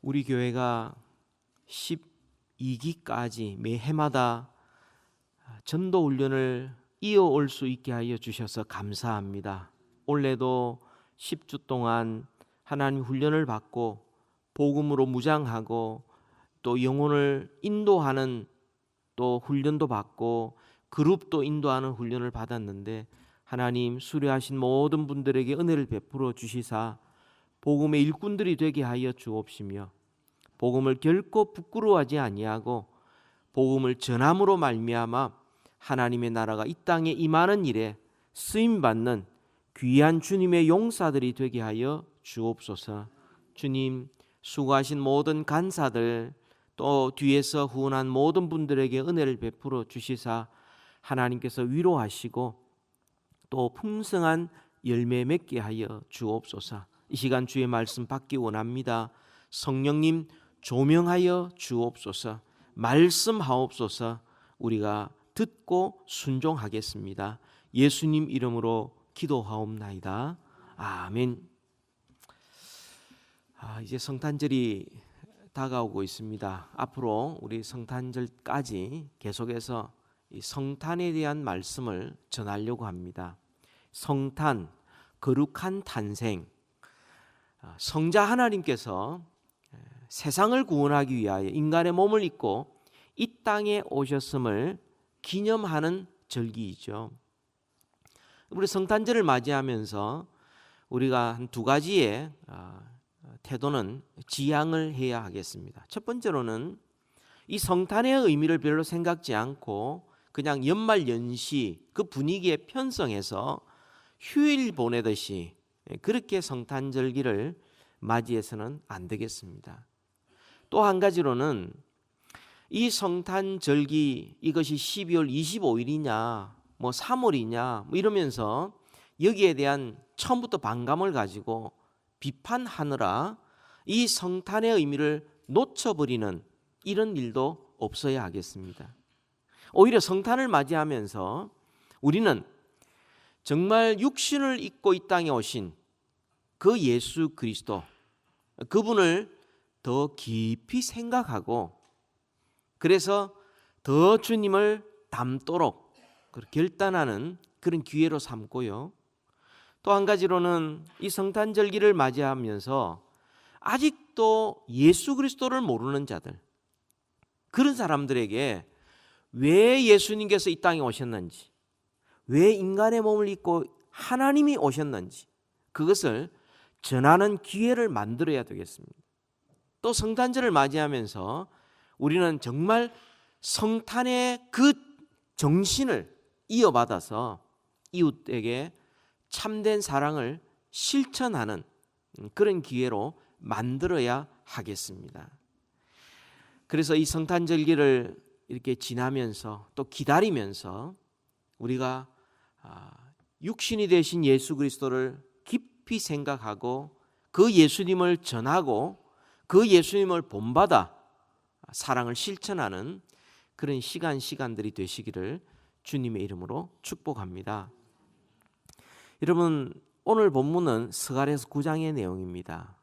우리 교회가 12기까지 매 해마다 전도 훈련을 이어올 수 있게 하여 주셔서 감사합니다. 올해도 10주 동안 하나님 훈련을 받고 복음으로 무장하고 또 영혼을 인도하는 또 훈련도 받고 그룹도 인도하는 훈련을 받았는데, 하나님 수료하신 모든 분들에게 은혜를 베풀어 주시사 복음의 일꾼들이 되게 하여 주옵시며, 복음을 결코 부끄러워하지 아니하고 복음을 전함으로 말미암아 하나님의 나라가 이 땅에 임하는 일에 쓰임받는 귀한 주님의 용사들이 되게 하여 주옵소서. 주님, 수고하신 모든 간사들 또 뒤에서 후원한 모든 분들에게 은혜를 베풀어 주시사 하나님께서 위로하시고 또 풍성한 열매 맺게 하여 주옵소서. 이 시간 주의 말씀 받기 원합니다. 성령님 조명하여 주옵소서. 말씀하옵소서. 우리가 듣고 순종하겠습니다. 예수님 이름으로 기도하옵나이다. 아멘. 이제 성탄절이 다가오고 있습니다. 앞으로 우리 성탄절까지 계속해서 이 성탄에 대한 말씀을 전하려고 합니다. 성탄, 거룩한 탄생. 성자 하나님께서 세상을 구원하기 위하여 인간의 몸을 입고 이 땅에 오셨음을 기념하는 절기이죠. 우리 성탄절을 맞이하면서 우리가 한 두 가지의 태도는 지향을 해야 하겠습니다. 첫 번째로는 이 성탄의 의미를 별로 생각지 않고 그냥 연말 연시 그 분위기에 편성해서 휴일 보내듯이 그렇게 성탄절기를 맞이해서는 안 되겠습니다. 또 한 가지로는 이 성탄절기 이것이 12월 25일이냐 뭐 3월이냐 뭐 이러면서 여기에 대한 처음부터 반감을 가지고 비판하느라 이 성탄의 의미를 놓쳐버리는 이런 일도 없어야 하겠습니다. 오히려 성탄을 맞이하면서 우리는 정말 육신을 입고 이 땅에 오신 그 예수 그리스도, 그분을 더 깊이 생각하고 그래서 더 주님을 닮도록 결단하는 그런 기회로 삼고요. 또 한 가지로는 이 성탄절기를 맞이하면서 아직도 예수 그리스도를 모르는 자들, 그런 사람들에게 왜 예수님께서 이 땅에 오셨는지, 왜 인간의 몸을 입고 하나님이 오셨는지 그것을 전하는 기회를 만들어야 되겠습니다. 또 성탄절을 맞이하면서 우리는 정말 성탄의 그 정신을 이어받아서 이웃에게 참된 사랑을 실천하는 그런 기회로 만들어야 하겠습니다. 그래서 이 성탄절기를 이렇게 지나면서 또 기다리면서 우리가 육신이 되신 예수 그리스도를 깊이 생각하고 그 예수님을 전하고 그 예수님을 본받아 사랑을 실천하는 그런 시간들이 되시기를 주님의 이름으로 축복합니다. 여러분, 오늘 본문은 스가랴서 9장의 내용입니다.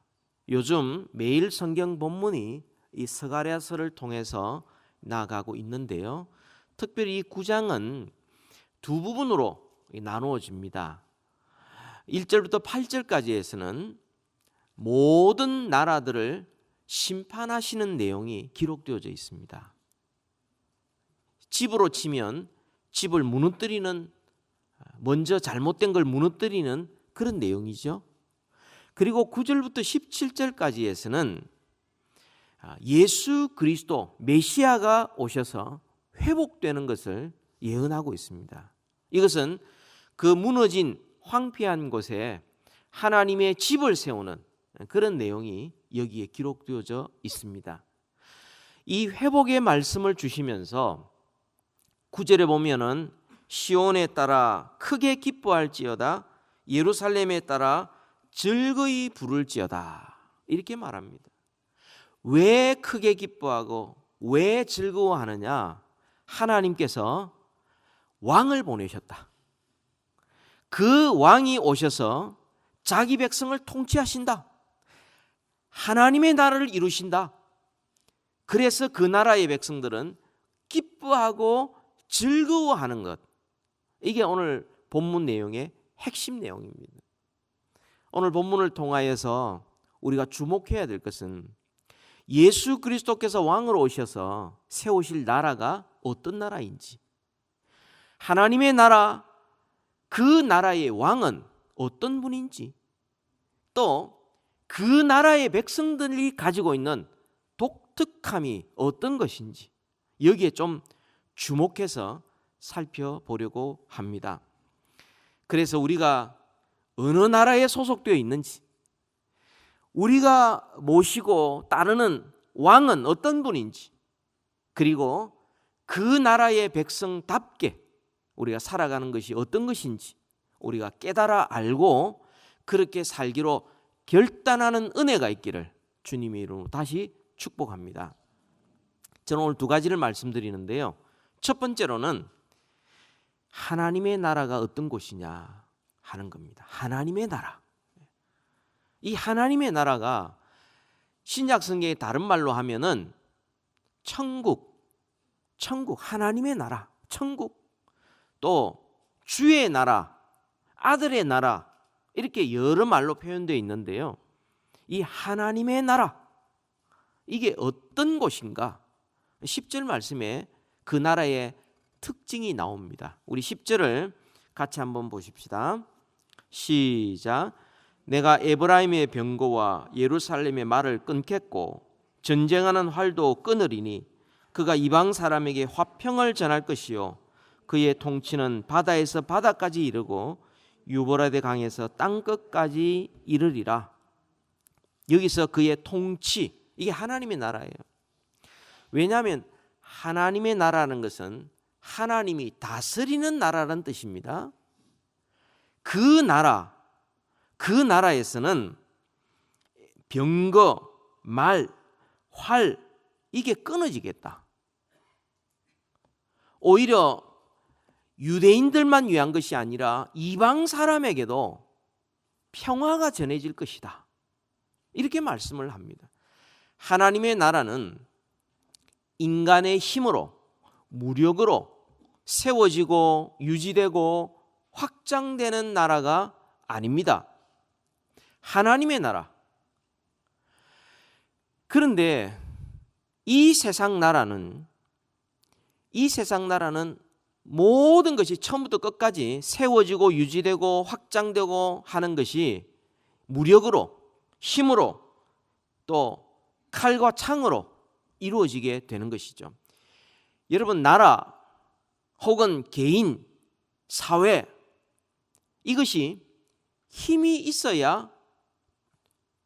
요즘 매일 성경 본문이 이 스가랴서를 통해서 나아가고 있는데요. 특별히 이 9장은 두 부분으로 나누어집니다. 1절부터 8절까지에서는 모든 나라들을 심판하시는 내용이 기록되어져 있습니다. 집으로 치면 집을 무너뜨리는, 먼저 잘못된 걸 무너뜨리는 그런 내용이죠. 그리고 9절부터 17절까지에서는 예수 그리스도 메시아가 오셔서 회복되는 것을 예언하고 있습니다. 이것은 그 무너진 황폐한 곳에 하나님의 집을 세우는 그런 내용이 여기에 기록되어져 있습니다. 이 회복의 말씀을 주시면서 9절에 보면은 시온에 따라 크게 기뻐할지어다, 예루살렘에 따라 즐거이 부를지어다, 이렇게 말합니다. 왜 크게 기뻐하고 왜 즐거워하느냐? 하나님께서 왕을 보내셨다. 그 왕이 오셔서 자기 백성을 통치하신다. 하나님의 나라를 이루신다. 그래서 그 나라의 백성들은 기뻐하고 즐거워하는 것. 이게 오늘 본문 내용의 핵심 내용입니다. 오늘 본문을 통하여서 우리가 주목해야 될 것은 예수 그리스도께서 왕으로 오셔서 세우실 나라가 어떤 나라인지, 하나님의 나라, 그 나라의 왕은 어떤 분인지, 또 그 나라의 백성들이 가지고 있는 독특함이 어떤 것인지, 여기에 좀 주목해서 살펴보려고 합니다. 그래서 우리가 어느 나라에 소속되어 있는지, 우리가 모시고 따르는 왕은 어떤 분인지, 그리고 그 나라의 백성답게 우리가 살아가는 것이 어떤 것인지 우리가 깨달아 알고 그렇게 살기로 결단하는 은혜가 있기를 주님의 이름으로 다시 축복합니다. 저는 오늘 두 가지를 말씀드리는데요. 첫 번째로는 하나님의 나라가 어떤 곳이냐 하는 겁니다. 하나님의 나라. 이 하나님의 나라가 신약 성경의 다른 말로 하면은 천국, 하나님의 나라, 천국, 또 주의 나라, 아들의 나라, 이렇게 여러 말로 표현되어 있는데요. 이 하나님의 나라, 이게 어떤 곳인가? 10절 말씀에 그 나라의 특징이 나옵니다. 우리 10절을 같이 한번 보십시다. 시작. 내가 에브라임의 병거와 예루살렘의 말을 끊겠고 전쟁하는 활도 끊으리니 그가 이방 사람에게 화평을 전할 것이요 그의 통치는 바다에서 바다까지 이르고 유보라데 강에서 땅끝까지 이르리라. 여기서 그의 통치, 이게 하나님의 나라예요. 왜냐하면 하나님의 나라는 것은 하나님이 다스리는 나라라는 뜻입니다. 그 나라에서는 병거, 말, 활, 이게 끊어지겠다. 오히려 유대인들만 위한 것이 아니라 이방 사람에게도 평화가 전해질 것이다. 이렇게 말씀을 합니다. 하나님의 나라는 인간의 힘으로, 무력으로 세워지고 유지되고 확장되는 나라가 아닙니다. 하나님의 나라. 그런데 이 세상 나라는 모든 것이 처음부터 끝까지 세워지고 유지되고 확장되고 하는 것이 무력으로, 힘으로, 또 칼과 창으로 이루어지게 되는 것이죠. 여러분, 나라 혹은 개인, 사회, 이것이 힘이 있어야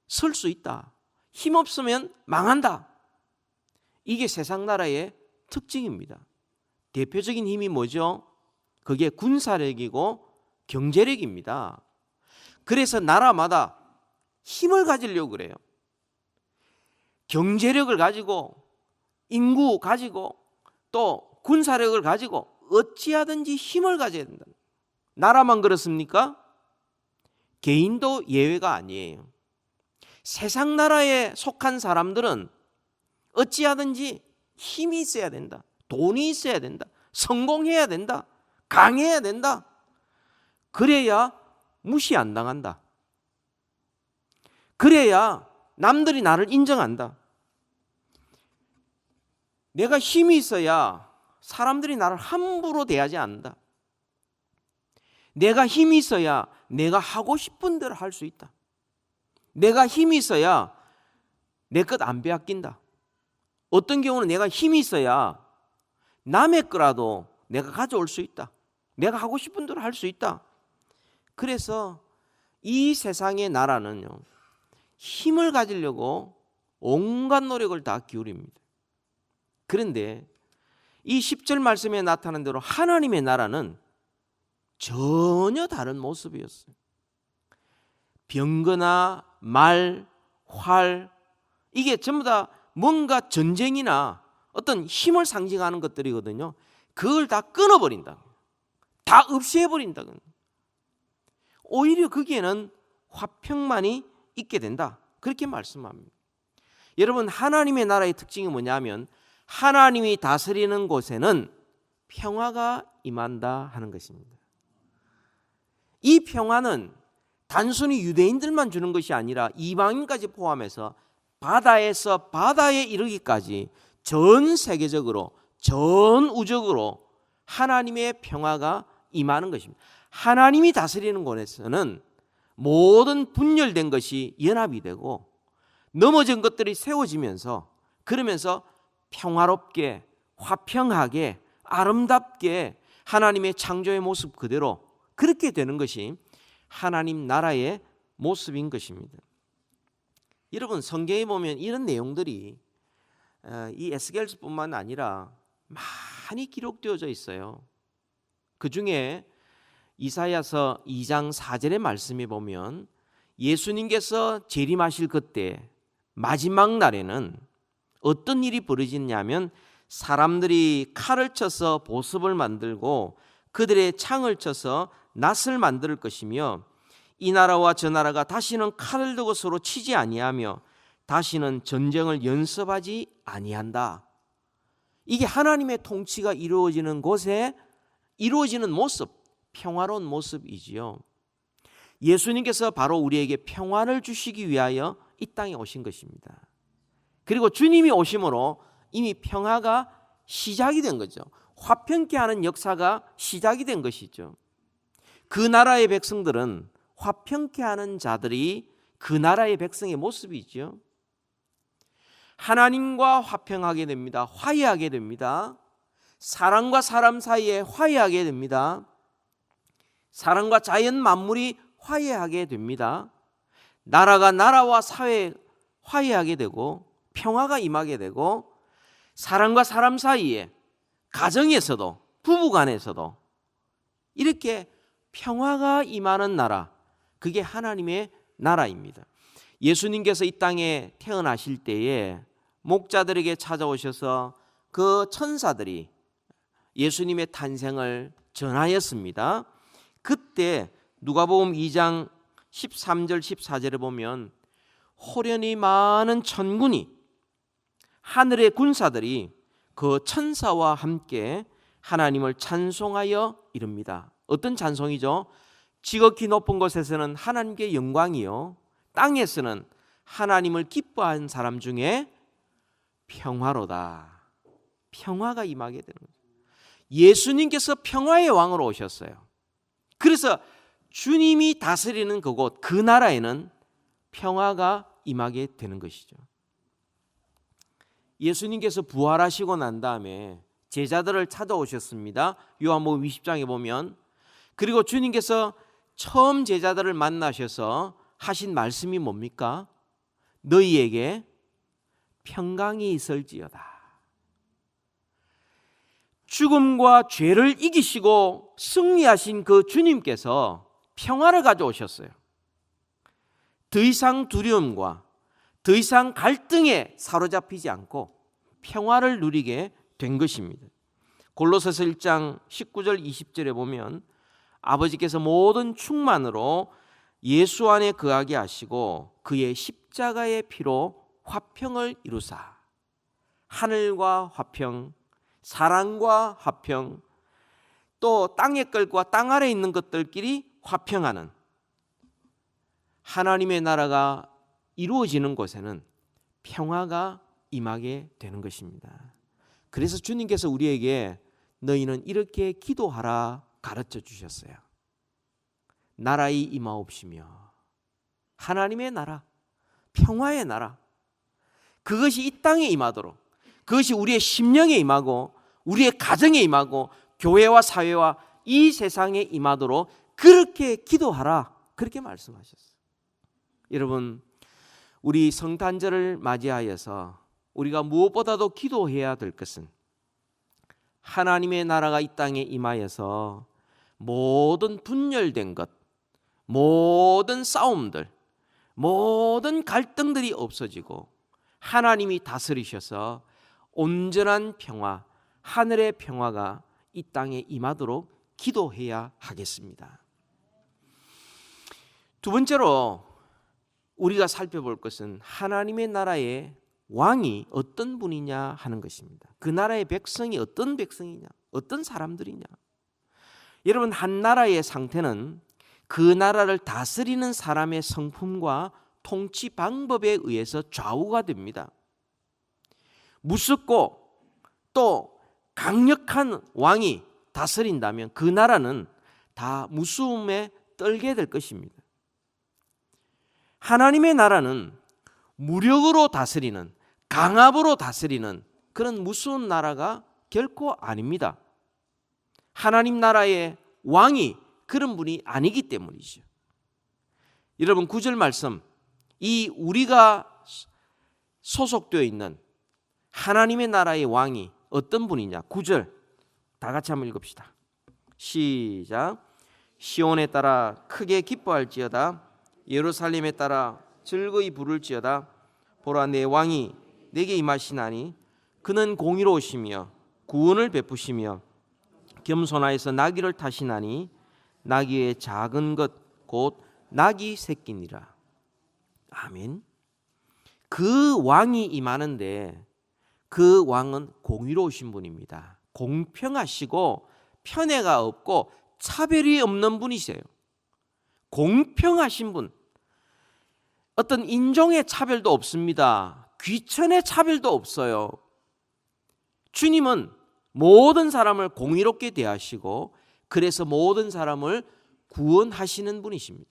설 수 있다. 힘 없으면 망한다. 이게 세상 나라의 특징입니다. 대표적인 힘이 뭐죠? 그게 군사력이고 경제력입니다. 그래서 나라마다 힘을 가지려고 그래요. 경제력을 가지고, 인구 가지고, 또 군사력을 가지고 어찌하든지 힘을 가져야 된다. 나라만 그렇습니까? 개인도 예외가 아니에요. 세상 나라에 속한 사람들은 어찌하든지 힘이 있어야 된다. 돈이 있어야 된다. 성공해야 된다. 강해야 된다. 그래야 무시 안 당한다. 그래야 남들이 나를 인정한다. 내가 힘이 있어야 사람들이 나를 함부로 대하지 않는다. 내가 힘이 있어야 내가 하고 싶은 대로 할 수 있다. 내가 힘이 있어야 내 것 안 빼앗긴다. 어떤 경우는 내가 힘이 있어야 남의 거라도 내가 가져올 수 있다. 내가 하고 싶은 대로 할 수 있다. 그래서 이 세상의 나라는요, 힘을 가지려고 온갖 노력을 다 기울입니다. 그런데 이 10절 말씀에 나타난 대로 하나님의 나라는 전혀 다른 모습이었어요. 병거나 말, 활, 이게 전부 다 뭔가 전쟁이나 어떤 힘을 상징하는 것들이거든요. 그걸 다 끊어버린다. 다 없애버린다. 오히려 거기에는 화평만이 있게 된다. 그렇게 말씀합니다. 여러분, 하나님의 나라의 특징이 뭐냐면 하나님이 다스리는 곳에는 평화가 임한다 하는 것입니다. 이 평화는 단순히 유대인들만 주는 것이 아니라 이방인까지 포함해서 바다에서 바다에 이르기까지 전 세계적으로, 전 우적으로 하나님의 평화가 임하는 것입니다. 하나님이 다스리는 곳에서는 모든 분열된 것이 연합이 되고 넘어진 것들이 세워지면서, 그러면서 평화롭게, 화평하게, 아름답게 하나님의 창조의 모습 그대로 그렇게 되는 것이 하나님 나라의 모습인 것입니다. 여러분, 성경에 보면 이런 내용들이 이 에스겔서뿐만 아니라 많이 기록되어져 있어요. 그 중에 이사야서 2장 4절의 말씀에 보면 예수님께서 재림하실 그때 마지막 날에는 어떤 일이 벌어지냐면 사람들이 칼을 쳐서 보습을 만들고 그들의 창을 쳐서 낫을 만들 것이며 이 나라와 저 나라가 다시는 칼을 들고 서로 치지 아니하며 다시는 전쟁을 연습하지 아니한다. 이게 하나님의 통치가 이루어지는 곳에 이루어지는 모습, 평화로운 모습이지요. 예수님께서 바로 우리에게 평화를 주시기 위하여 이 땅에 오신 것입니다. 그리고 주님이 오심으로 이미 평화가 시작이 된 거죠. 화평케 하는 역사가 시작이 된 것이죠. 그 나라의 백성들은 화평케 하는 자들이 그 나라의 백성의 모습이죠. 하나님과 화평하게 됩니다. 화해하게 됩니다. 사람과 사람 사이에 화해하게 됩니다. 사람과 자연 만물이 화해하게 됩니다. 나라가 나라와 사회 화해하게 되고 평화가 임하게 되고 사람과 사람 사이에 가정에서도 부부간에서도 이렇게 평화가 임하는 나라, 그게 하나님의 나라입니다. 예수님께서 이 땅에 태어나실 때에 목자들에게 찾아오셔서 그 천사들이 예수님의 탄생을 전하였습니다. 그때 누가복음 2장 13절 14절에 보면 호련히 많은 천군이, 하늘의 군사들이 그 천사와 함께 하나님을 찬송하여 이릅니다. 어떤 찬송이죠? 지극히 높은 곳에서는 하나님께 영광이요, 땅에서는 하나님을 기뻐한 사람 중에 평화로다. 평화가 임하게 되는 거죠. 예수님께서 평화의 왕으로 오셨어요. 그래서 주님이 다스리는 그곳, 그 나라에는 평화가 임하게 되는 것이죠. 예수님께서 부활하시고 난 다음에 제자들을 찾아오셨습니다. 요한복음 20장에 보면. 그리고 주님께서 처음 제자들을 만나셔서 하신 말씀이 뭡니까? 너희에게 평강이 있을지어다. 죽음과 죄를 이기시고 승리하신 그 주님께서 평화를 가져오셨어요. 더 이상 두려움과 더 이상 갈등에 사로잡히지 않고 평화를 누리게 된 것입니다. 골로새서 1장 19절 20절에 보면 아버지께서 모든 충만으로 예수 안에 거하게 하시고 그의 십자가의 피로 화평을 이루사 하늘과 화평, 사랑과 화평, 또 땅의 것과 땅 아래에 있는 것들끼리 화평하는 하나님의 나라가 이루어지는 곳에는 평화가 임하게 되는 것입니다. 그래서 주님께서 우리에게 너희는 이렇게 기도하라 가르쳐 주셨어요. 나라의 임하옵시며 하나님의 나라, 평화의 나라, 그것이 이 땅에 임하도록, 그것이 우리의 심령에 임하고 우리의 가정에 임하고 교회와 사회와 이 세상에 임하도록 그렇게 기도하라, 그렇게 말씀하셨어요. 여러분, 우리 성탄절을 맞이하여서 우리가 무엇보다도 기도해야 될 것은 하나님의 나라가 이 땅에 임하여서 모든 분열된 것, 모든 싸움들, 모든 갈등들이 없어지고 하나님이 다스리셔서 온전한 평화, 하늘의 평화가 이 땅에 임하도록 기도해야 하겠습니다. 두 번째로 우리가 살펴볼 것은 하나님의 나라의 왕이 어떤 분이냐 하는 것입니다. 그 나라의 백성이 어떤 백성이냐, 어떤 사람들이냐. 여러분, 한 나라의 상태는 그 나라를 다스리는 사람의 성품과 통치 방법에 의해서 좌우가 됩니다. 무섭고 또 강력한 왕이 다스린다면 그 나라는 다 무서움에 떨게 될 것입니다. 하나님의 나라는 무력으로 다스리는, 강압으로 다스리는 그런 무서운 나라가 결코 아닙니다. 하나님 나라의 왕이 그런 분이 아니기 때문이죠. 여러분, 9절 말씀, 이 우리가 소속되어 있는 하나님의 나라의 왕이 어떤 분이냐? 9절 다 같이 한번 읽읍시다. 시작. 시온에 따라 크게 기뻐할지어다. 예루살렘에 따라 즐거이 부를지어다. 보라, 내 왕이 내게 임하시나니 그는 공의로우시며 구원을 베푸시며 겸손하여서 나귀를 타시나니 나귀의 작은 것 곧 나귀 새끼니라. 아멘. 그 왕이 임하는데 그 왕은 공의로우신 분입니다. 공평하시고 편애가 없고 차별이 없는 분이세요. 공평하신 분. 어떤 인종의 차별도 없습니다. 귀천의 차별도 없어요. 주님은 모든 사람을 공의롭게 대하시고 그래서 모든 사람을 구원하시는 분이십니다.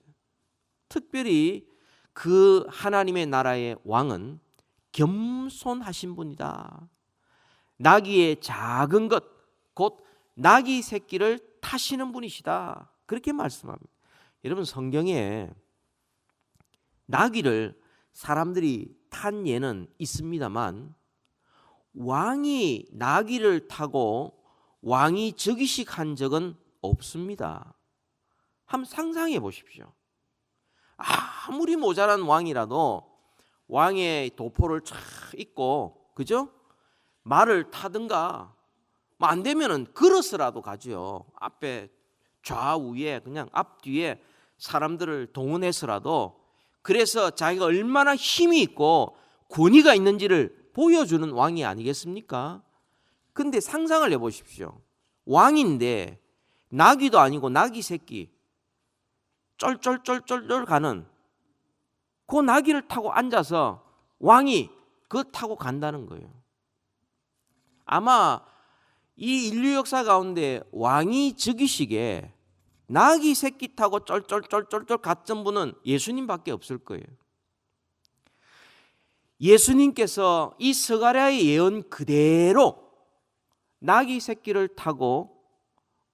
특별히 그 하나님의 나라의 왕은 겸손하신 분이다. 나귀의 작은 것, 곧 나귀 새끼를 타시는 분이시다. 그렇게 말씀합니다. 여러분, 성경에 나귀를 사람들이 탄 예는 있습니다만 왕이 나귀를 타고 왕이 즉위식 한 적은 없습니다. 한번 상상해 보십시오. 아무리 모자란 왕이라도 왕의 도포를 쫙 입고, 그죠? 말을 타든가, 안 되면은 걸어서라도 가죠. 앞에 좌우에 그냥 앞뒤에 사람들을 동원해서라도, 그래서 자기가 얼마나 힘이 있고 권위가 있는지를 보여주는 왕이 아니겠습니까? 근데 상상을 해보십시오. 왕인데 나귀도 아니고 나귀 새끼 쩔쩔쩔쩔 가는 그 나귀를 타고 앉아서 왕이 그거 타고 간다는 거예요. 아마 이 인류 역사 가운데 왕이 즉위식에 나귀 새끼 타고 쩔쩔쩔쩔 갔던 분은 예수님밖에 없을 거예요. 예수님께서 이 스가랴의 예언 그대로 나귀 새끼를 타고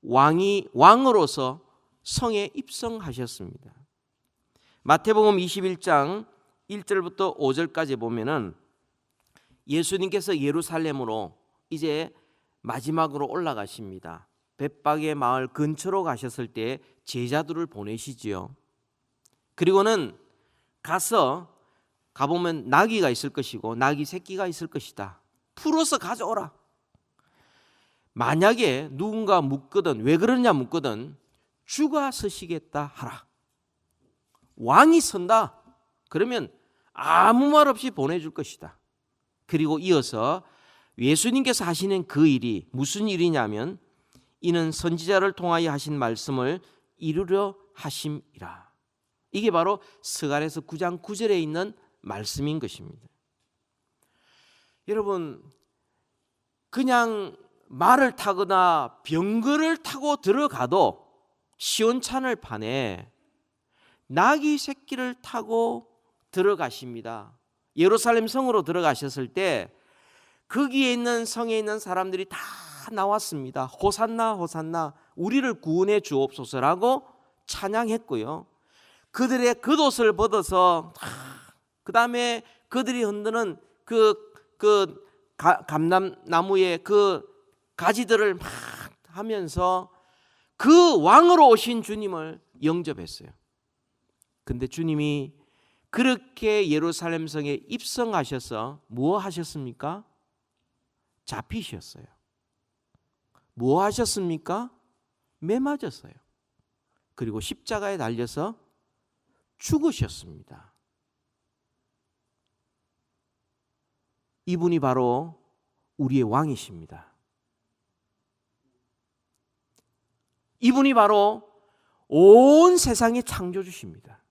왕으로서 성에 입성하셨습니다. 마태복음 21장 1절부터 5절까지 보면은 예수님께서 예루살렘으로 이제 마지막으로 올라가십니다. 벳박의 마을 근처로 가셨을 때 제자들을 보내시지요. 그리고는 가보면 나귀가 있을 것이고 나귀 새끼가 있을 것이다. 풀어서 가져오라. 만약에 누군가 묻거든, 왜 그러냐 묻거든, 주가 서시겠다 하라. 왕이 선다. 그러면 아무 말 없이 보내줄 것이다. 그리고 이어서 예수님께서 하시는 그 일이 무슨 일이냐면 이는 선지자를 통하여 하신 말씀을 이루려 하심이라. 이게 바로 스가랴서 9장 9절에 있는 말씀인 것입니다. 여러분, 그냥 말을 타거나 병거를 타고 들어가도 시온산을 파내 나귀 새끼를 타고 들어가십니다. 예루살렘 성으로 들어가셨을 때 거기에 있는 성에 있는 사람들이 다 나왔습니다. 호산나 호산나 우리를 구원해 주옵소서라고 찬양했고요. 그들의 겉옷을 벗어서 그 다음에 그들이 흔드는 감람나무의 그 가지들을 막 하면서 그 왕으로 오신 주님을 영접했어요. 근데 주님이 그렇게 예루살렘 성에 입성하셔서 뭐 하셨습니까? 잡히셨어요. 뭐 하셨습니까? 매 맞았어요. 그리고 십자가에 달려서 죽으셨습니다. 이분이 바로 우리의 왕이십니다. 이분이 바로 온 세상의 창조주십니다.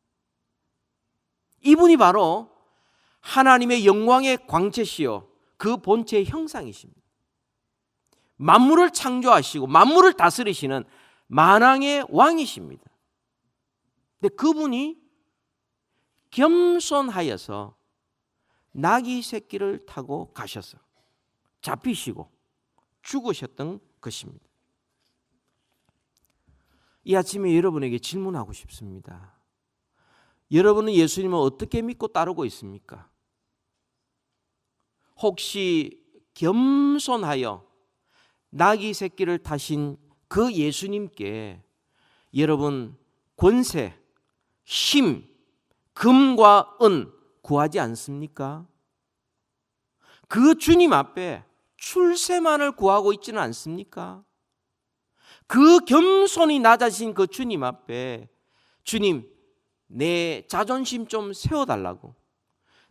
이분이 바로 하나님의 영광의 광채시요 그 본체의 형상이십니다. 만물을 창조하시고 만물을 다스리시는 만왕의 왕이십니다. 근데 그분이 겸손하여서 나귀 새끼를 타고 가셔서 잡히시고 죽으셨던 것입니다. 이 아침에 여러분에게 질문하고 싶습니다. 여러분은 예수님을 어떻게 믿고 따르고 있습니까? 혹시 겸손하여 나귀 새끼를 타신 그 예수님께 여러분 권세, 힘, 금과 은 구하지 않습니까? 그 주님 앞에 출세만을 구하고 있지는 않습니까? 그 겸손히 낮아진 그 주님 앞에 주님, 내 자존심 좀 세워달라고,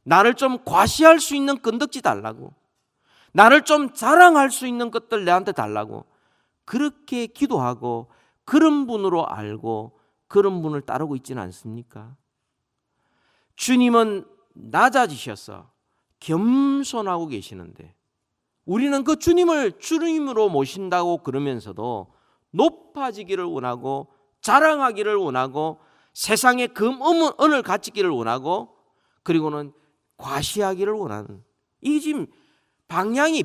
나를 좀 과시할 수 있는 건덕지 달라고, 나를 좀 자랑할 수 있는 것들 내한테 달라고 그렇게 기도하고 그런 분으로 알고 그런 분을 따르고 있지는 않습니까? 주님은 낮아지셔서 겸손하고 계시는데 우리는 그 주님을 주님으로 모신다고 그러면서도 높아지기를 원하고 자랑하기를 원하고 세상에 은을 갖추기를 원하고 그리고는 과시하기를 원하는, 이게 지금 방향이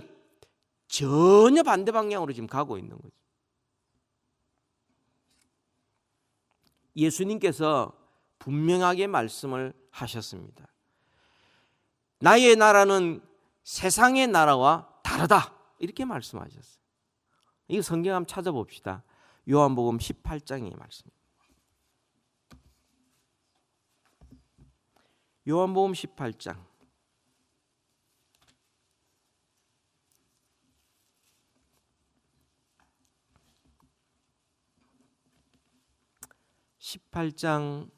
전혀 반대 방향으로 지금 가고 있는 거죠. 예수님께서 분명하게 말씀을 하셨습니다. 나의 나라는 세상의 나라와 다르다, 이렇게 말씀하셨어요. 이거 성경 한번 찾아봅시다. 요한복음 18장의 말씀. 요한복음 18장 18장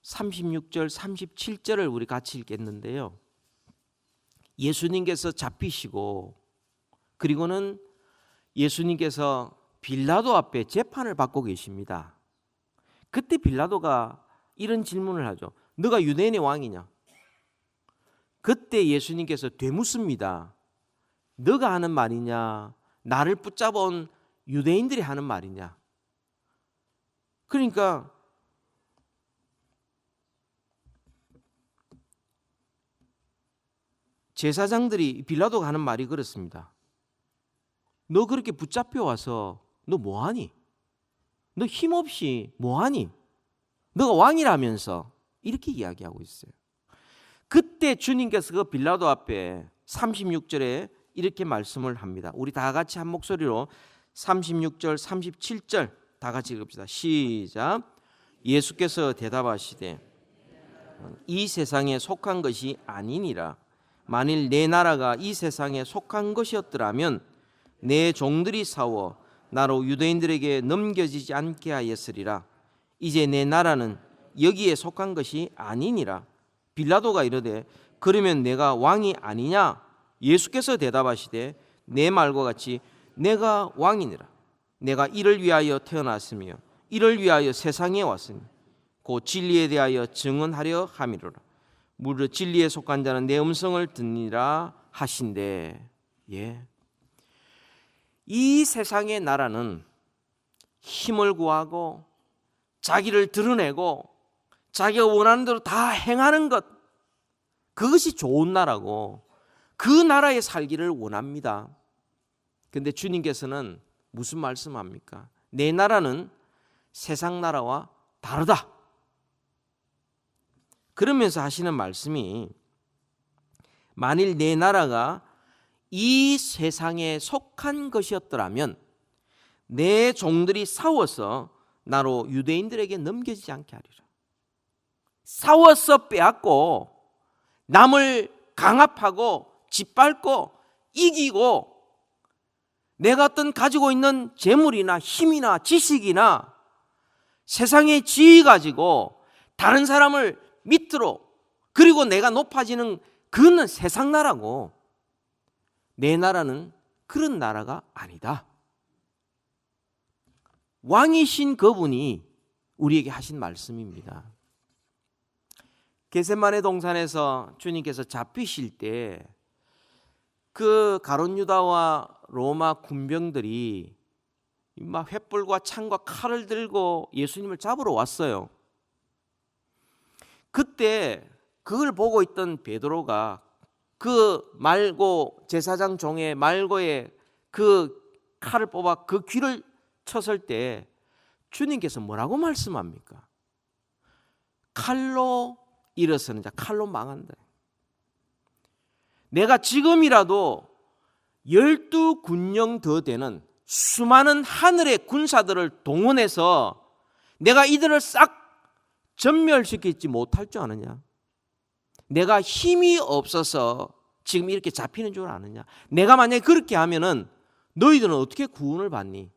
36절 37절을 우리 같이 읽겠는데요. 예수님께서 잡히시고 그리고는 예수님께서 빌라도 앞에 재판을 받고 계십니다. 그때 빌라도가 이런 질문을 하죠. 너가 유대인의 왕이냐? 그때 예수님께서 되묻습니다. 너가 하는 말이냐? 나를 붙잡아온 유대인들이 하는 말이냐? 그러니까 제사장들이 빌라도가 하는 말이 그렇습니다. 너 그렇게 붙잡혀 와서 너 뭐하니? 너 힘없이 뭐하니? 너가 왕이라면서, 이렇게 이야기하고 있어요. 그때 주님께서 그 빌라도 앞에 36절에 이렇게 말씀을 합니다. 우리 다 같이 한 목소리로 36절 37절 다 같이 읽읍시다. 시작. 예수께서 대답하시되 이 세상에 속한 것이 아니니라. 만일 내 나라가 이 세상에 속한 것이었더라면 내 종들이 싸워 나로 유대인들에게 넘겨지지 않게 하였으리라. 이제 내 나라는 여기에 속한 것이 아니니라. 빌라도가 이르되 그러면 내가 왕이 아니냐? 예수께서 대답하시되 내 말과 같이 내가 왕이니라. 내가 이를 위하여 태어났으며 이를 위하여 세상에 왔으니 곧 진리에 대하여 증언하려 함이로라. 무릇 진리에 속한 자는 내 음성을 듣니라 하신대. 예. 이 세상의 나라는 힘을 구하고 자기를 드러내고 자기가 원하는 대로 다 행하는 것, 그것이 좋은 나라고 그 나라에 살기를 원합니다. 그런데 주님께서는 무슨 말씀합니까? 내 나라는 세상 나라와 다르다. 그러면서 하시는 말씀이 만일 내 나라가 이 세상에 속한 것이었더라면 내 종들이 싸워서 나로 유대인들에게 넘겨지지 않게 하리라. 싸워서 빼앗고 남을 강압하고 짓밟고 이기고 내가 어떤 가지고 있는 재물이나 힘이나 지식이나 세상의 지위 가지고 다른 사람을 밑으로, 그리고 내가 높아지는, 그거는 세상 나라고 내 나라는 그런 나라가 아니다. 왕이신 그분이 우리에게 하신 말씀입니다. 겟세마네 동산에서 주님께서 잡히실 때 그 가룟 유다와 로마 군병들이 막 횃불과 창과 칼을 들고 예수님을 잡으러 왔어요. 그때 그걸 보고 있던 베드로가 그 말고 제사장 종의 말고의 그 칼을 뽑아 그 귀를 쳤을 때 주님께서 뭐라고 말씀합니까? 칼로 일어서는 자 칼로 망한다. 내가 지금이라도 12군령 더 되는 수많은 하늘의 군사들을 동원해서 내가 이들을 싹 전멸시키지 못할 줄 아느냐? 내가 힘이 없어서 지금 이렇게 잡히는 줄 아느냐? 내가 만약에 그렇게 하면은 너희들은 어떻게 구원을 받니?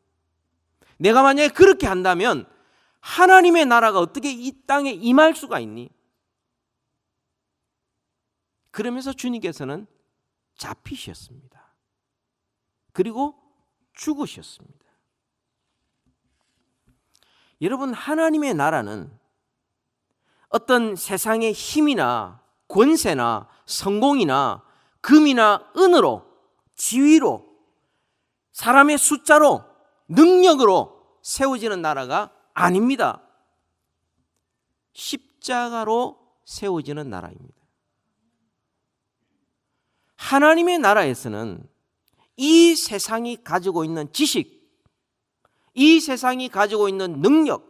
내가 만약에 그렇게 한다면 하나님의 나라가 어떻게 이 땅에 임할 수가 있니? 그러면서 주님께서는 잡히셨습니다. 그리고 죽으셨습니다. 여러분, 하나님의 나라는 어떤 세상의 힘이나 권세나 성공이나 금이나 은으로, 지위로, 사람의 숫자로, 능력으로 세워지는 나라가 아닙니다. 십자가로 세워지는 나라입니다. 하나님의 나라에서는 이 세상이 가지고 있는 지식, 이 세상이 가지고 있는 능력,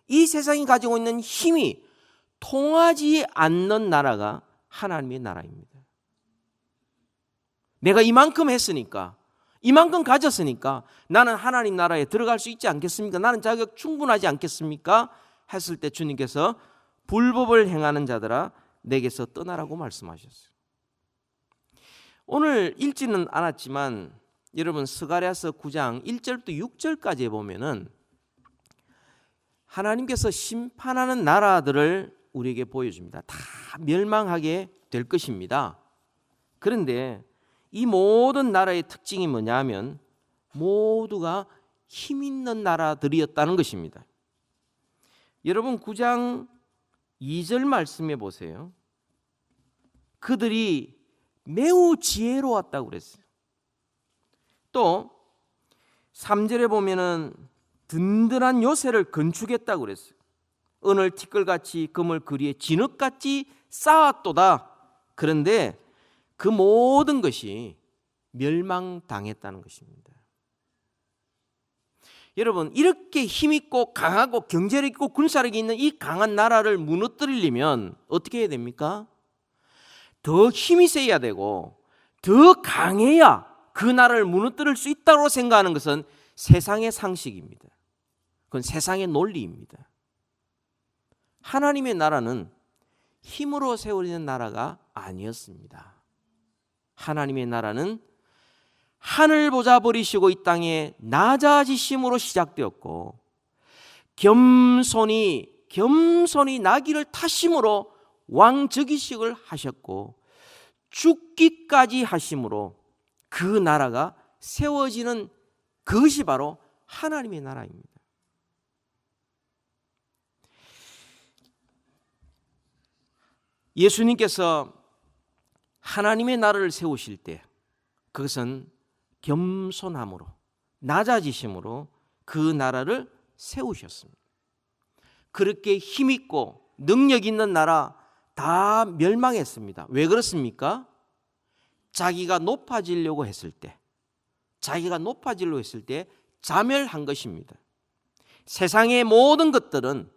이 세상이 가지고 있는 힘이 통하지 않는 나라가 하나님의 나라입니다. 내가 이만큼 했으니까, 이만큼 가졌으니까 나는 하나님 나라에 들어갈 수 있지 않겠습니까? 나는 자격 충분하지 않겠습니까? 했을 때 주님께서 불법을 행하는 자들아 내게서 떠나라고 말씀하셨어요. 오늘 읽지는 않았지만 여러분 스가랴서 9장 1절부터 6절까지 보면은 하나님께서 심판하는 나라들을 우리에게 보여줍니다. 다 멸망하게 될 것입니다. 그런데 이 모든 나라의 특징이 뭐냐면 모두가 힘 있는 나라들이었다는 것입니다. 여러분 9장 2절 말씀해 보세요. 그들이 매우 지혜로웠다고 그랬어요. 또 3절에 보면은 든든한 요새를 건축했다고 그랬어요. 은을 티끌같이 금을 그리에 진흙같이 쌓았도다. 그런데 그 모든 것이 멸망당했다는 것입니다. 여러분 이렇게 힘있고 강하고 경제력 있고 군사력이 있는 이 강한 나라를 무너뜨리려면 어떻게 해야 됩니까? 더 힘이 세야 되고 더 강해야 그 나라를 무너뜨릴 수 있다고 생각하는 것은 세상의 상식입니다. 그건 세상의 논리입니다. 하나님의 나라는 힘으로 세워지는 나라가 아니었습니다. 하나님의 나라는 하늘 보좌 버리시고 이 땅에 낮아지심으로 시작되었고 겸손히 나귀를 타심으로 왕즉위식을 하셨고 죽기까지 하심으로 그 나라가 세워지는 그것이 바로 하나님의 나라입니다. 예수님께서 하나님의 나라를 세우실 때 그것은 겸손함으로 낮아지심으로 그 나라를 세우셨습니다. 그렇게 힘있고 능력 있는 나라 다 멸망했습니다. 왜 그렇습니까? 자기가 높아지려고 했을 때 자멸한 것입니다. 세상의 모든 것들은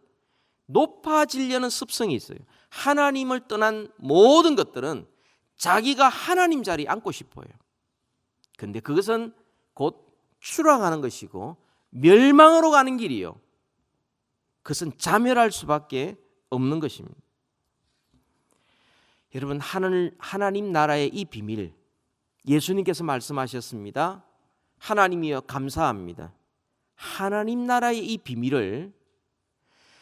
높아지려는 습성이 있어요. 하나님을 떠난 모든 것들은 자기가 하나님 자리에 앉고 싶어요. 그런데 그것은 곧 추락하는 것이고 멸망으로 가는 길이요. 그것은 자멸할 수밖에 없는 것입니다. 여러분 하나님 나라의 이 비밀 예수님께서 말씀하셨습니다. 하나님이여 감사합니다. 하나님 나라의 이 비밀을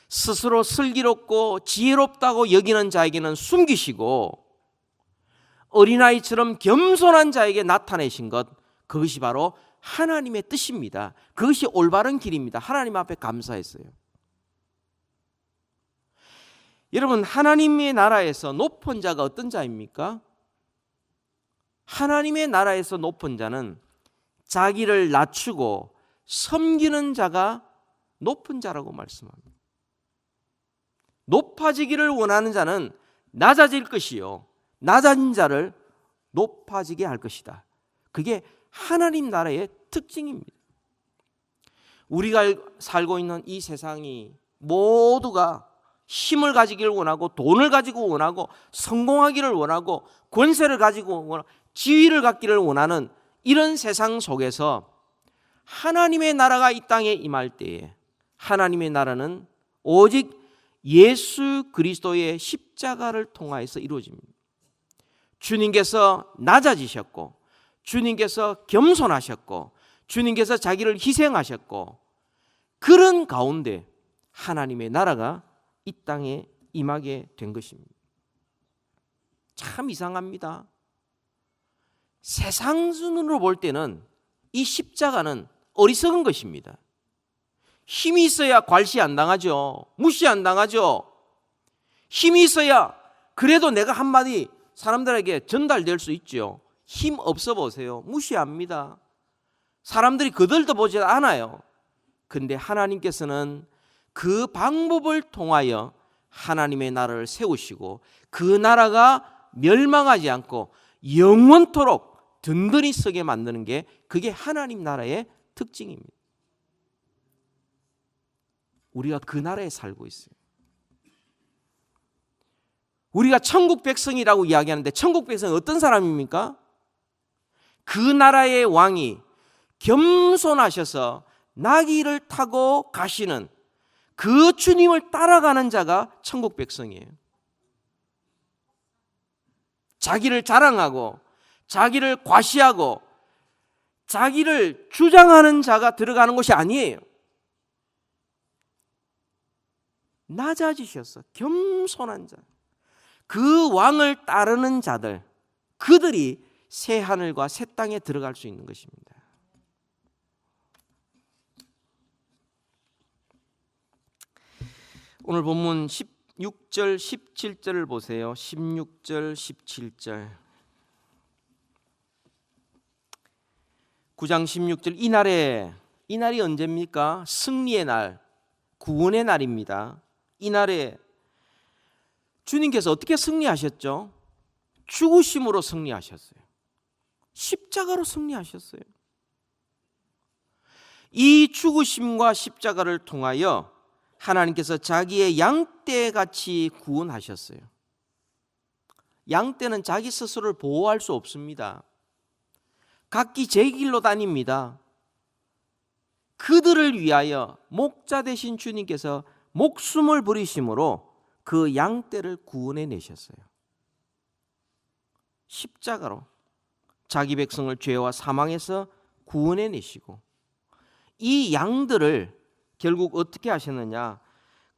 스스로 슬기롭고 지혜롭다고 여기는 자에게는 숨기시고 어린아이처럼 겸손한 자에게 나타내신 것, 그것이 바로 하나님의 뜻입니다. 그것이 올바른 길입니다. 하나님 앞에 감사했어요. 여러분, 하나님의 나라에서 높은 자가 어떤 자입니까? 하나님의 나라에서 높은 자는 자기를 낮추고 섬기는 자가 높은 자라고 말씀합니다. 높아지기를 원하는 자는 낮아질 것이요, 낮아진 자를 높아지게 할 것이다. 그게 하나님 나라의 특징입니다. 우리가 살고 있는 이 세상이 모두가 힘을 가지기를 원하고, 돈을 가지고 원하고, 성공하기를 원하고, 권세를 가지고 원하고, 지위를 갖기를 원하는 이런 세상 속에서 하나님의 나라가 이 땅에 임할 때에 하나님의 나라는 오직 예수 그리스도의 십자가를 통하여서 이루어집니다. 주님께서 낮아지셨고, 주님께서 겸손하셨고, 주님께서 자기를 희생하셨고, 그런 가운데 하나님의 나라가 이 땅에 임하게 된 것입니다. 참 이상합니다. 세상 눈으로 볼 때는 이 십자가는 어리석은 것입니다. 힘이 있어야 괄시 안 당하죠. 무시 안 당하죠. 힘이 있어야 그래도 내가 한마디 사람들에게 전달될 수 있죠. 힘 없어 보세요. 무시합니다. 사람들이 그들도 보지 않아요. 근데 하나님께서는 그 방법을 통하여 하나님의 나라를 세우시고, 그 나라가 멸망하지 않고 영원토록 든든히 서게 만드는 게, 그게 하나님 나라의 특징입니다. 우리가 그 나라에 살고 있어요. 우리가 천국 백성이라고 이야기하는데, 천국 백성은 어떤 사람입니까? 그 나라의 왕이 겸손하셔서 나귀를 타고 가시는 그 주님을 따라가는 자가 천국 백성이에요. 자기를 자랑하고, 자기를 과시하고, 자기를 주장하는 자가 들어가는 것이 아니에요. 낮아지셔서 겸손한 자, 그 왕을 따르는 자들, 그들이 새 하늘과 새 땅에 들어갈 수 있는 것입니다. 오늘 본문 16절 17절을 보세요. 16절 17절 9장 16절, 이 날이 언제입니까? 승리의 날, 구원의 날입니다. 이 날에 주님께서 어떻게 승리하셨죠? 죽으심으로 승리하셨어요. 십자가로 승리하셨어요. 이 죽으심과 십자가를 통하여 하나님께서 자기의 양떼같이 구원하셨어요. 양떼는 자기 스스로를 보호할 수 없습니다. 각기 제 길로 다닙니다. 그들을 위하여 목자 되신 주님께서 목숨을 버리심으로 그 양떼를 구원해 내셨어요. 십자가로 자기 백성을 죄와 사망에서 구원해 내시고, 이 양들을 결국 어떻게 하셨느냐?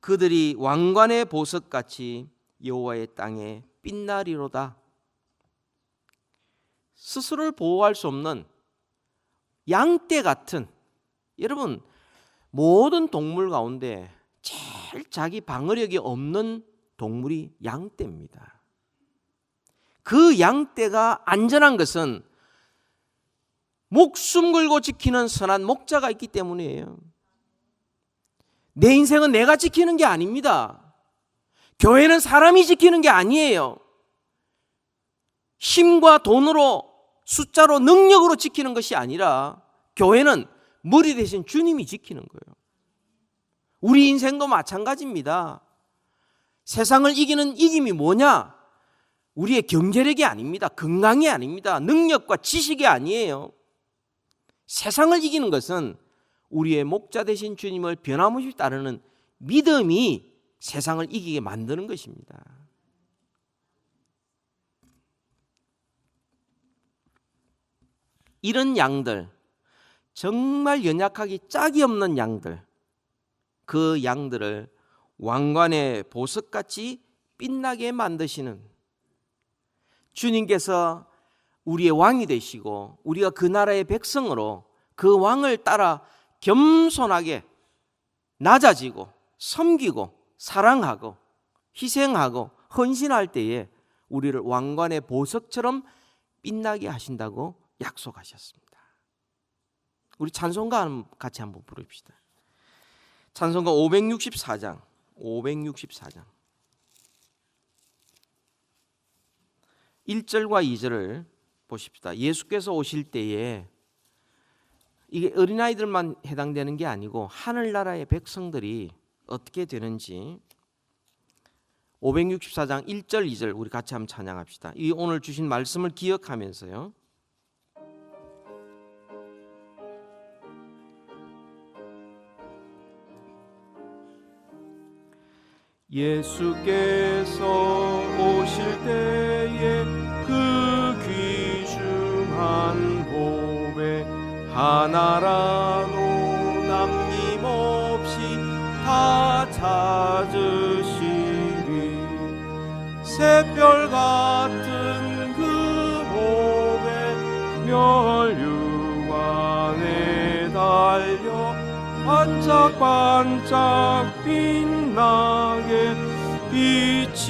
그들이 왕관의 보석같이 여호와의 땅에 빛나리로다. 스스로를 보호할 수 없는 양떼 같은, 여러분, 모든 동물 가운데 제일 자기 방어력이 없는 동물이 양떼입니다. 그 양떼가 안전한 것은 목숨 걸고 지키는 선한 목자가 있기 때문이에요. 내 인생은 내가 지키는 게 아닙니다. 교회는 사람이 지키는 게 아니에요. 힘과 돈으로, 숫자로, 능력으로 지키는 것이 아니라 교회는 머리 대신 주님이 지키는 거예요. 우리 인생도 마찬가지입니다. 세상을 이기는 이김이 뭐냐? 우리의 경제력이 아닙니다. 건강이 아닙니다. 능력과 지식이 아니에요. 세상을 이기는 것은 우리의 목자 되신 주님을 변함없이 따르는 믿음이 세상을 이기게 만드는 것입니다. 이런 양들, 정말 연약하기 짝이 없는 양들, 그 양들을 왕관의 보석같이 빛나게 만드시는, 주님께서 우리의 왕이 되시고 우리가 그 나라의 백성으로 그 왕을 따라 겸손하게 낮아지고 섬기고 사랑하고 희생하고 헌신할 때에 우리를 왕관의 보석처럼 빛나게 하신다고 약속하셨습니다. 우리 찬송가 같이 한번 부릅시다. 찬송가 564장 1절과 2절을 보십시다. 예수께서 오실 때에 이게 어린아이들만 해당되는 게 아니고 하늘나라의 백성들이 어떻게 되는지 564장 1절 2절 우리 같이 한번 찬양합시다. 이 오늘 주신 말씀을 기억하면서요. 예수께서 오실 때에 그 귀중한 보배 하나라도 남김없이 다 찾으시리. 새별 같은 그 보배 멸류관에 달려 반짝반짝 빛나게 비치리로다.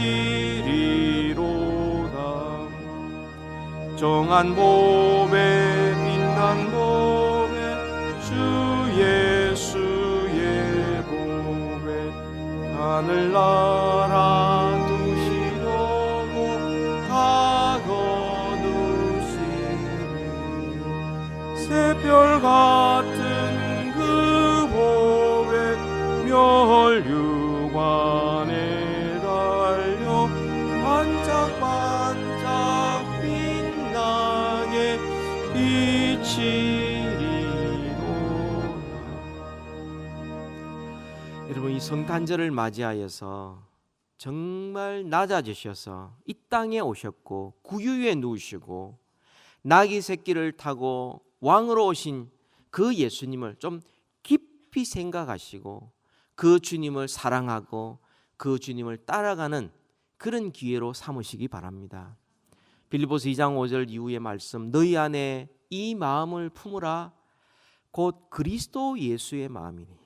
정한 보배 빛난 보배 주 예수의 보배 하늘나라 두시려고 다 거두시니. 새별 같은 그 보배 멸류관에 달려 반짝반짝 빛나게 비치리로다. 여러분, 이 성탄절을 맞이하여서 정말 낮아지셔서 이 땅에 오셨고 구유 위에 누우시고 나귀 새끼를 타고 왕으로 오신 그 예수님을 좀 깊이 생각하시고 그 주님을 사랑하고 그 주님을 따라가는 그런 기회로 삼으시기 바랍니다. 빌립보서 2장 5절 이후의 말씀, 너희 안에 이 마음을 품으라 곧 그리스도 예수의 마음이니.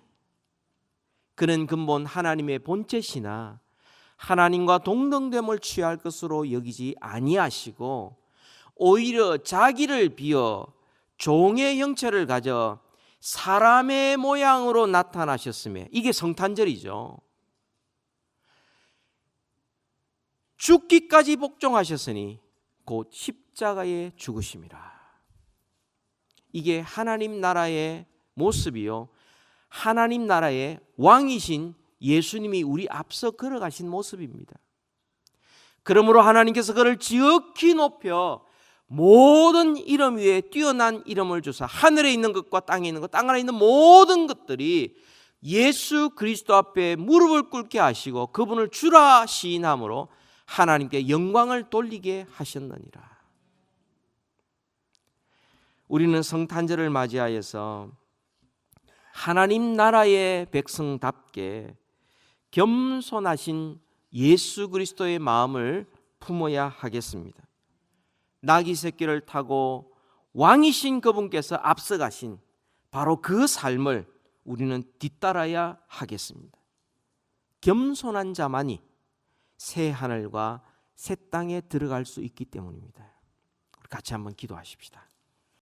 그는 근본 하나님의 본체시나 하나님과 동등됨을 취할 것으로 여기지 아니하시고 오히려 자기를 비어 종의 형체를 가져 사람의 모양으로 나타나셨으며, 이게 성탄절이죠. 죽기까지 복종하셨으니 곧 십자가에 죽으심이라. 이게 하나님 나라의 모습이요, 하나님 나라의 왕이신 예수님이 우리 앞서 걸어가신 모습입니다. 그러므로 하나님께서 그를 지극히 높여 모든 이름 위에 뛰어난 이름을 주사 하늘에 있는 것과 땅에 있는 것, 땅 안에 있는 모든 것들이 예수 그리스도 앞에 무릎을 꿇게 하시고 그분을 주라 시인함으로 하나님께 영광을 돌리게 하셨느니라. 우리는 성탄절을 맞이하여서 하나님 나라의 백성답게 겸손하신 예수 그리스도의 마음을 품어야 하겠습니다. 나귀 새끼를 타고 왕이신 그분께서 앞서가신 바로 그 삶을 우리는 뒤따라야 하겠습니다. 겸손한 자만이 새 하늘과 새 땅에 들어갈 수 있기 때문입니다. 우리 같이 한번 기도하십시다.